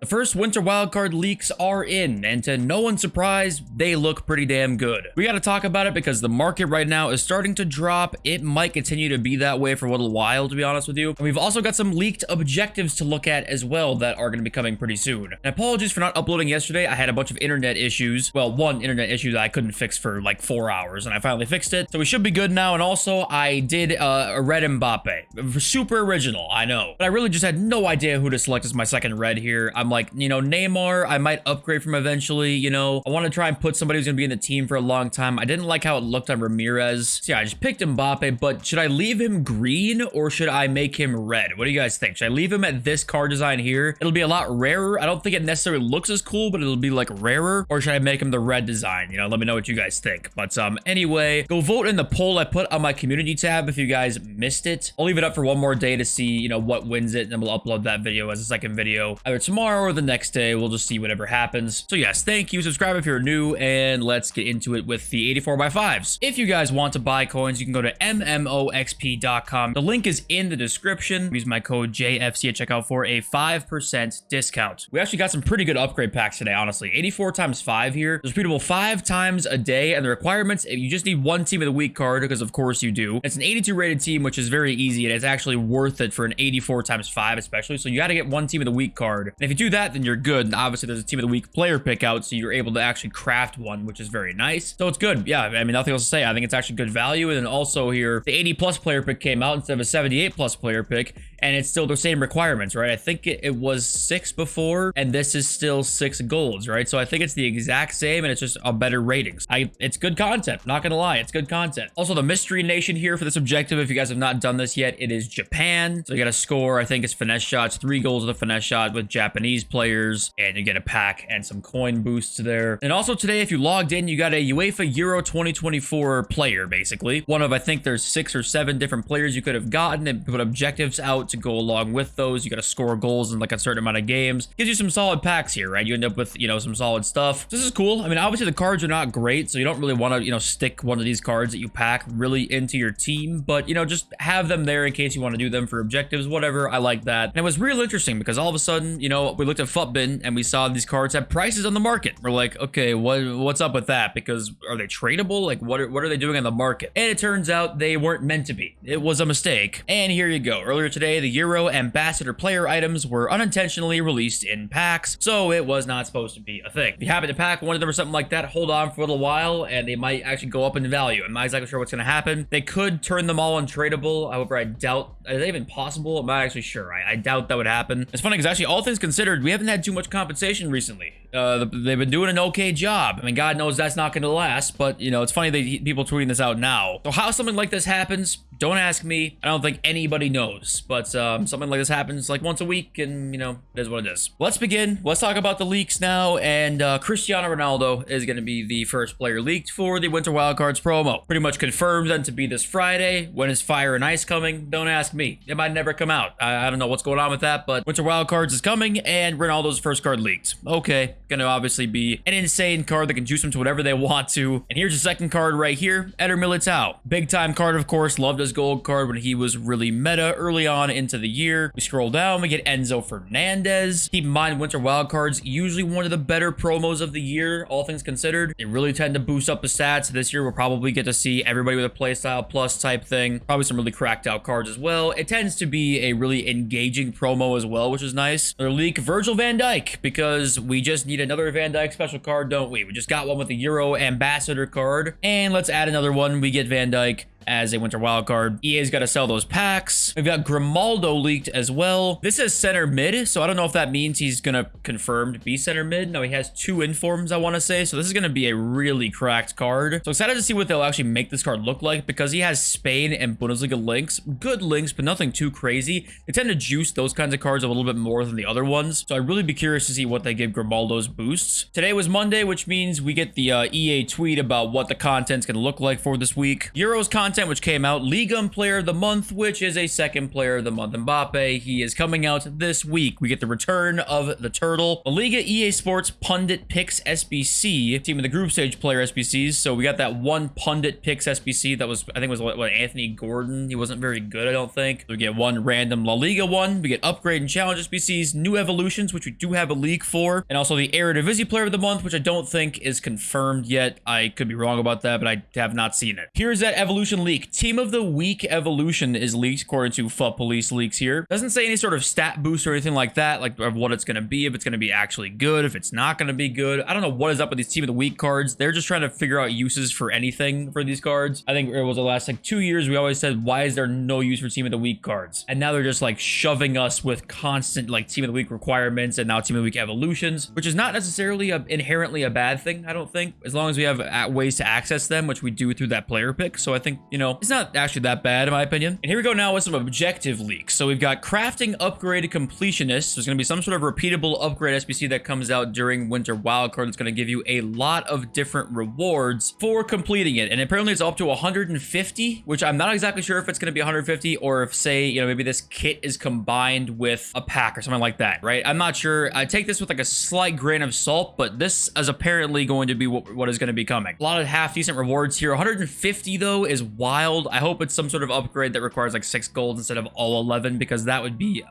first winter wildcard leaks are in, and to no one's surprise, they look pretty damn good. We gotta talk about it because the market right now is starting to drop. It might continue to be that way for a little while, to be honest with you. And we've also got some leaked objectives to look at as well that are gonna be coming pretty soon. And apologies for not uploading yesterday. I had a bunch of internet issues. Well, one internet issue that I couldn't fix for like 4 hours, and I finally fixed it. So we should be good now. And also, I did a red Mbappé. Super original, I know. But I really just had no idea who to select as my second red here. I'm like, you know, Neymar, I might upgrade from eventually, you know. I want to try and put somebody who's going to be in the team for a long time. I didn't like how it looked on Ramirez. So yeah, I just picked Mbappé, but should I leave him green or should I make him red? What do you guys think? Should I leave him at this card design here? It'll be a lot rarer. I don't think it necessarily looks as cool, but it'll be like rarer. Or should I make him the red design? You know, let me know what you guys think. But anyway, go vote in the poll I put on my community tab if you guys missed it. I'll leave it up for one more day to see, you know, what wins it, and then we'll upload that video as a second video either tomorrow or the next day. We'll just see whatever happens. So yes, thank you. Subscribe if you're new, and let's get into it with the 84x5s. If you guys want to buy coins, you can go to mmoxp.com. The link is in the description. Use my code JFC at checkout for a 5% discount. We actually got some pretty good upgrade packs today, honestly. 84 times 5 here. There's repeatable 5 times a day, and the requirements, you just need one team of the week card, because of course you do. It's an 82 rated team, which is very easy, and it's actually worth it for an 84 times 5 especially. So you got to get one team of the week card. And if you do that, then you're good. And obviously there's a team of the week player pick out, so you're able to actually craft one, which is very nice. So it's good. Yeah, I mean, nothing else to say. I think it's actually good value. And then also here, the 80 plus player pick came out instead of a 78 plus player pick, and it's still the same requirements, right? I think it was 6 before, and this is still 6 golds, right? So I think it's the exact same, and it's just a better ratings. It's good content, not gonna lie, it's good content. Also, the mystery nation here for this objective, if you guys have not done this yet, it is Japan. So you gotta score, I think it's finesse shots, 3 goals with a finesse shot with Japanese players, and you get a pack and some coin boosts there. And also today, if you logged in, you got a UEFA Euro 2024 player, basically. One of, I think there's 6 or 7 different players you could have gotten, and put objectives out to go along with those. You got to score goals in like a certain amount of games. Gives you some solid packs here, right? You end up with, you know, some solid stuff. This is cool. I mean, obviously the cards are not great, so you don't really want to, you know, stick one of these cards that you pack really into your team, but, you know, just have them there in case you want to do them for objectives, whatever. I like that. And it was real interesting because all of a sudden, you know, we looked at Futbin and we saw these cards have prices on the market. We're like, okay, what's up with that? Because are they tradable? Like, what are they doing on the market? And it turns out they weren't meant to be. It was a mistake. And here you go. Earlier today, the Euro Ambassador player items were unintentionally released in packs, so it was not supposed to be a thing. If you happen to pack one of them or something like that, hold on for a little while, and they might actually go up in value. I'm not exactly sure what's going to happen. They could turn them all untradeable. However, I doubt, is that even possible? I'm not actually sure. I doubt that would happen. It's funny because actually, all things considered, we haven't had too much compensation recently. They've been doing an okay job. I mean, God knows that's not going to last, but, you know, it's funny that people tweeting this out now. So how something like this happens, don't ask me. I don't think anybody knows, but something like this happens like once a week, and, you know, it is what it is. Let's begin. Let's talk about the leaks now, and Cristiano Ronaldo is going to be the first player leaked for the Winter Wildcards promo. Pretty much confirmed then to be this Friday. When is Fire and Ice coming? Don't ask me. It might never come out. I don't know what's going on with that, but Winter Wildcards is coming, and Ronaldo's first card leaked. Okay, gonna obviously be an insane card that can juice them to whatever they want to. And here's the second card right here, Eder Militao. Big time card, of course. Loved his gold card when he was really meta early on into the year. We scroll down, we get Enzo Fernandez. Keep in mind, Winter Wildcards, usually one of the better promos of the year, all things considered. They really tend to boost up the stats. This year, we'll probably get to see everybody with a playstyle plus type thing. Probably some really cracked out cards as well. It tends to be a really engaging promo as well, which is nice. Another leak, Virgil van Dijk, because we just need another Van Dijk special card, don't we? We just got one with the Euro Ambassador card, and let's add another one. We get Van Dijk as a Winter Wildcard. EA's got to sell those packs. We've got Grimaldo leaked as well. This is center mid, so I don't know if that means he's gonna confirm to be center mid. No, he has 2 informs, I want to say, so this is gonna be a really cracked card. So excited to see what they'll actually make this card look like, because he has Spain and Bundesliga links. Good links, but nothing too crazy. They tend to juice those kinds of cards a little bit more than the other ones, so I'd really be curious to see what they give Grimaldo's boosts. Today was Monday, which means we get the EA tweet about what the content's gonna look like for this week. Euros content content which came out, Liga Player of the Month, which is a second player of the month, Mbappé. He is coming out this week. We get the return of the Turtle. La Liga EA Sports Pundit Picks SBC, team of the group stage player SBCs. So we got that one Pundit Picks SBC that was, I think was what, Anthony Gordon. He wasn't very good, I don't think. So we get one random La Liga one. We get upgrade and challenge SBCs, new evolutions, which we do have a leak for, and also the Eredivisie Player of the Month, which I don't think is confirmed yet. I could be wrong about that, but I have not seen it. Here's that evolution leak. Team of the Week evolution is leaked according to FUT Police leaks here. Doesn't say any sort of stat boost or anything like that, like of what it's going to be, if it's going to be actually good, if it's not going to be good. I don't know what is up with these Team of the Week cards. They're just trying to figure out uses for anything for these cards. I think it was the last like 2 years we always said, why is there no use for Team of the Week cards? And now they're just like shoving us with constant like Team of the Week requirements and now Team of the Week evolutions, which is not necessarily inherently a bad thing, I don't think, as long as we have ways to access them, which we do through that player pick. So I think, you know, it's not actually that bad in my opinion. And here we go now with some objective leaks. So we've got crafting upgraded completionists. There's going to be some sort of repeatable upgrade SBC that comes out during Winter Wildcard that's going to give you a lot of different rewards for completing it. And apparently it's up to 150, which I'm not exactly sure if it's going to be 150 or if, say, you know, maybe this kit is combined with a pack or something like that, right? I'm not sure. I take this with like a slight grain of salt, but this is apparently going to be what is going to be coming. A lot of half decent rewards here. 150 though is wild. I hope it's some sort of upgrade that requires like 6 gold instead of all 11, because that would be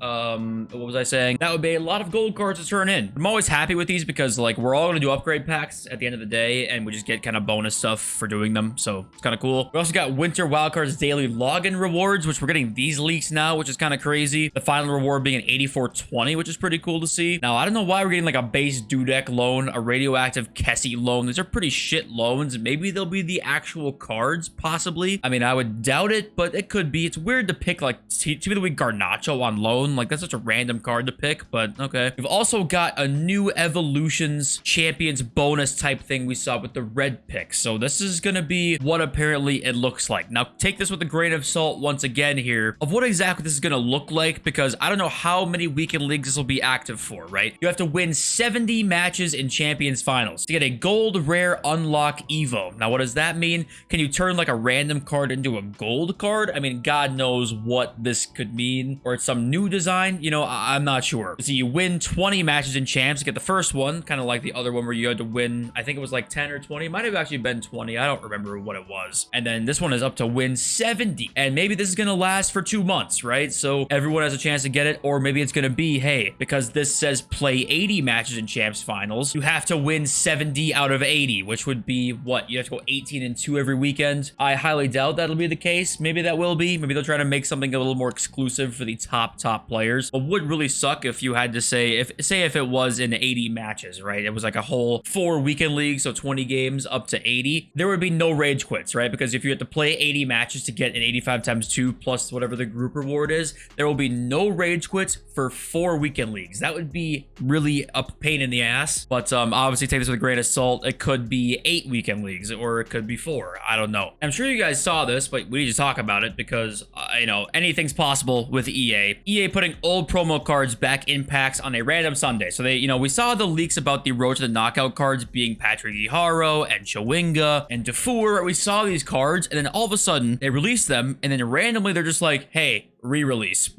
what was I saying? That would be a lot of gold cards to turn in. I'm always happy with these because like we're all gonna do upgrade packs at the end of the day and we just get kind of bonus stuff for doing them, so it's kind of cool. We also got Winter Wildcard's daily login rewards, which we're getting these leaks now, which is kind of crazy. The final reward being an 8420, which is pretty cool to see. Now I don't know why we're getting like a base Dudek loan, a radioactive Kessie loan. These are pretty shit loans. Maybe they'll be the actual cards, possibly. I mean, I would doubt it, but it could be. It's weird to pick like Team of the Week Garnacho on loan. Like that's such a random card to pick, but okay. We've also got a new evolutions champions bonus type thing we saw with the red pick. So this is gonna be what apparently it looks like. Now take this with a grain of salt once again here of what exactly this is gonna look like, because I don't know how many weekend leagues this will be active for, right? You have to win 70 matches in champions finals to get a gold rare unlock Evo. Now what does that mean? Can you turn like a random card into a gold card? I mean, God knows what this could mean, or it's some new design, you know, I'm not sure. So you win 20 matches in champs to get the first one, kind of like the other one where you had to win, I think it was like 10 or 20, it might have actually been 20, I don't remember what it was. And then this one is up to win 70, and maybe this is gonna last for 2 months, right? So everyone has a chance to get it, or maybe it's gonna be, hey, because this says play 80 matches in champs finals, you have to win 70 out of 80, which would be what, you have to go 18-2 every weekend. I highly doubt that'll be the case. Maybe that will be. Maybe they'll try to make something a little more exclusive for the top players. But would really suck if you had to say if it was in 80 matches, right? It was like a whole 4 weekend league, so 20 games up to 80. There would be no rage quits, right? Because if you had to play 80 matches to get an 85 times 2 plus whatever the group reward is, there will be no rage quits for 4 weekend leagues. That would be really a pain in the ass. But obviously take this with a grain of salt. It could be 8 weekend leagues, or it could be 4. I don't know. I'm sure you guys saw this, but we need to talk about it because you know, anything's possible with EA. EA putting old promo cards back in packs on a random Sunday. So they, you know, we saw the leaks about the Road to the Knockout cards being Patrick Iharo and Chawinga and Dufour. We saw these cards, and then all of a sudden they released them, and then randomly they're just like, hey, re-release.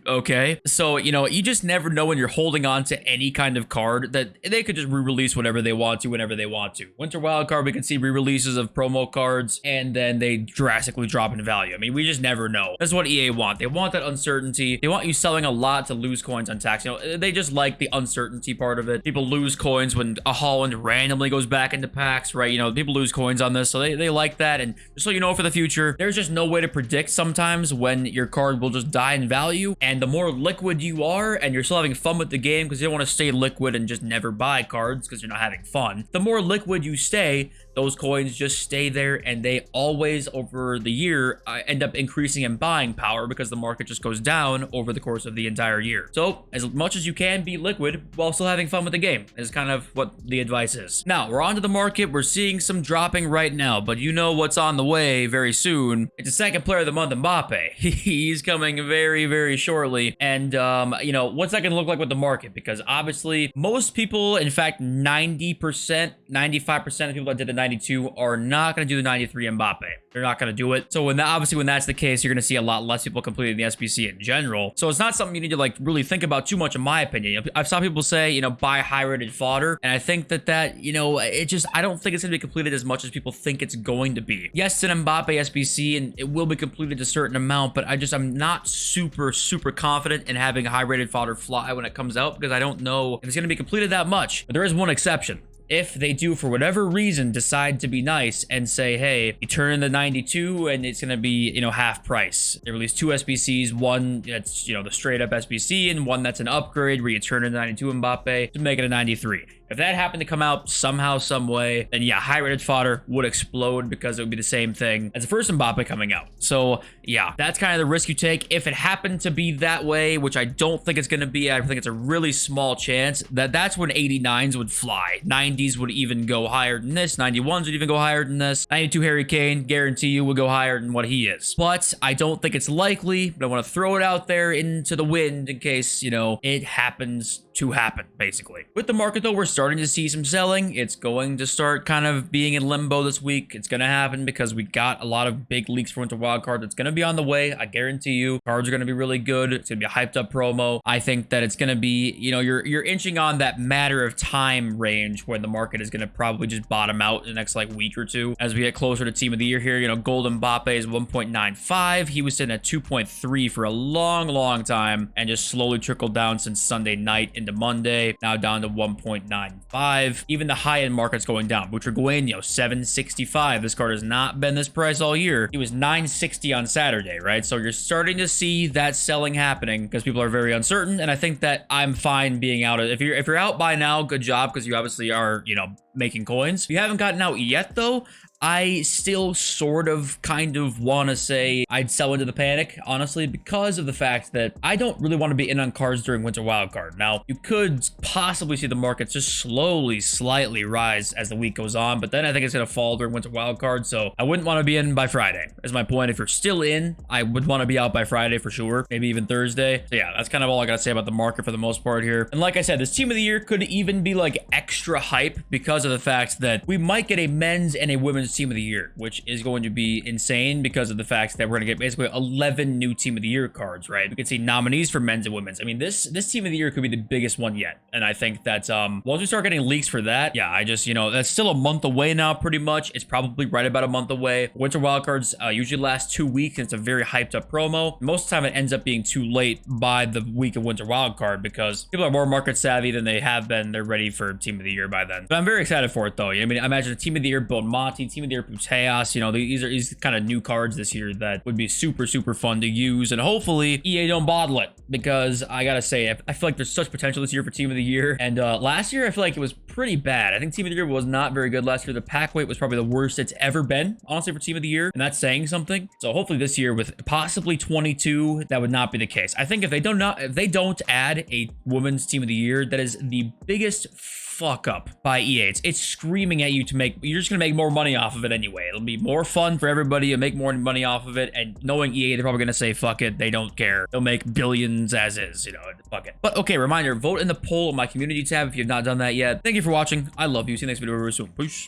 Okay, so you know, you just never know when you're holding on to any kind of card that they could just re-release whatever they want to whenever they want to. Winter Wildcard, we can see re-releases of promo cards and then they drastically drop in value. I mean, we just never know. That's what EA want. They want that uncertainty. They want you selling a lot to lose coins on tax. You know, they just like the uncertainty part of it. People lose coins when a Holland randomly goes back into packs, right? You know, people lose coins on this, so they like that. And just so you know, for the future, there's just no way to predict sometimes when your card will just die in value. And the more liquid you are and you're still having fun with the game, because you don't want to stay liquid and just never buy cards because you're not having fun, the more liquid you stay, those coins just stay there, and they always over the year end up increasing in buying power because the market just goes down over the course of the entire year. So as much as you can be liquid while still having fun with the game is kind of what the advice is. Now we're onto the market. We're seeing some dropping right now, but you know what's on the way very soon. It's a second player of the month, Mbappé. He's coming very, very shortly. And, you know, what's that going to look like with the market? Because obviously most people, in fact, 90%, 95% of people that did the 92 are not going to do the 93 Mbappe. They're not going to do it. So when that, obviously when that's the case, you're going to see a lot less people completing the SBC in general. So it's not something you need to like really think about too much, in my opinion. I've saw people say, you know, buy high-rated fodder. And I think that, you know, it just, I don't think it's going to be completed as much as people think it's going to be. Yes, it's an Mbappe SBC and it will be completed a certain amount, but I'm not super confident in having high-rated fodder fly when it comes out, because I don't know if it's going to be completed that much. But there is one exception. If they do, for whatever reason, decide to be nice and say, hey, you turn in the 92 and it's going to be, you know, half price. They release 2 SBCs, one that's, you know, the straight up SBC, and one that's an upgrade where you turn in the 92 Mbappe to make it a 93. If that happened to come out somehow, some way, then yeah, high-rated fodder would explode, because it would be the same thing as the first Mbappe coming out. So yeah, that's kind of the risk you take. If it happened to be that way, which I don't think it's going to be, I think it's a really small chance, that's when 89s would fly. 90s would even go higher than this. 91s would even go higher than this. 92 Harry Kane, guarantee you, would go higher than what he is. But I don't think it's likely, but I want to throw it out there into the wind in case, you know, it happens to happen, basically. With the market, though, we're starting to see some selling. It's going to start kind of being in limbo this week. It's going to happen because we got a lot of big leaks for Winter Wildcard that's going to be on the way. I guarantee you. Cards are going to be really good. It's going to be a hyped up promo. I think that it's going to be, you know, you're inching on that matter of time range when the market is going to probably just bottom out in the next like week or two as we get closer to Team of the Year here. You know, Gold Mbappe is 1.95. He was sitting at 2.3 for a long time and just slowly trickled down since Sunday night into Monday, now down to 1.95. Even the high-end market's going down. Butragueño, 765. This card has not been this price all year. He was 960 on Saturday, right? So you're starting to see that selling happening because people are very uncertain, and I think that I'm fine being out. If you're out by now, good job, because you obviously are, you know, making coins. If you haven't gotten out yet, though, I still sort of kind of want to say I'd sell into the panic, honestly, because of the fact that I don't really want to be in on cards during Winter Wildcard. Now, you could possibly see the market just slowly, slightly rise as the week goes on, but then I think it's going to fall during Winter Wildcard, so I wouldn't want to be in by Friday, is my point. If you're still in, I would want to be out by Friday for sure, maybe even Thursday. So yeah, that's kind of all I got to say about the market for the most part here. And like I said, this Team of the Year could even be like extra hype because of the fact that we might get a men's and a women's Team of the Year, which is going to be insane because of the fact that we're going to get basically 11 new Team of the Year cards, right? We could see nominees for men's and women's. I mean, this Team of the Year could be the biggest one yet. And I think that once we start getting leaks for that, yeah, I just, you know, that's still a month away now, pretty much. It's probably right about a month away. Winter Wildcards usually last 2 weeks, and it's a very hyped up promo. Most of the time, it ends up being too late by the week of Winter Wildcard because people are more market savvy than they have been. They're ready for Team of the Year by then. But I'm very excited for it, though. I mean, I imagine a Team of the Year Bonmati, Team of the Year Puteas, you know, these kind of new cards this year that would be super fun to use, and hopefully EA don't bottle it, because I gotta say, I feel like there's such potential this year for Team of the Year, and last year I feel like it was pretty bad. I think Team of the Year was not very good last year. The pack weight was probably the worst it's ever been, honestly, for Team of the Year, and that's saying something. So hopefully this year with possibly 22, that would not be the case. I think if they don't add a women's Team of the Year, that is the biggest fuck up by EA. It's screaming at you to make, you're just gonna make more money off of it anyway. It'll be more fun for everybody to make more money off of it, and knowing EA, they're probably gonna say fuck it, they don't care, they'll make billions as is, you know, fuck it. But okay, reminder, vote in the poll on my community tab if you've not done that yet. Thank you for watching. I love you. See you next video very soon. Peace.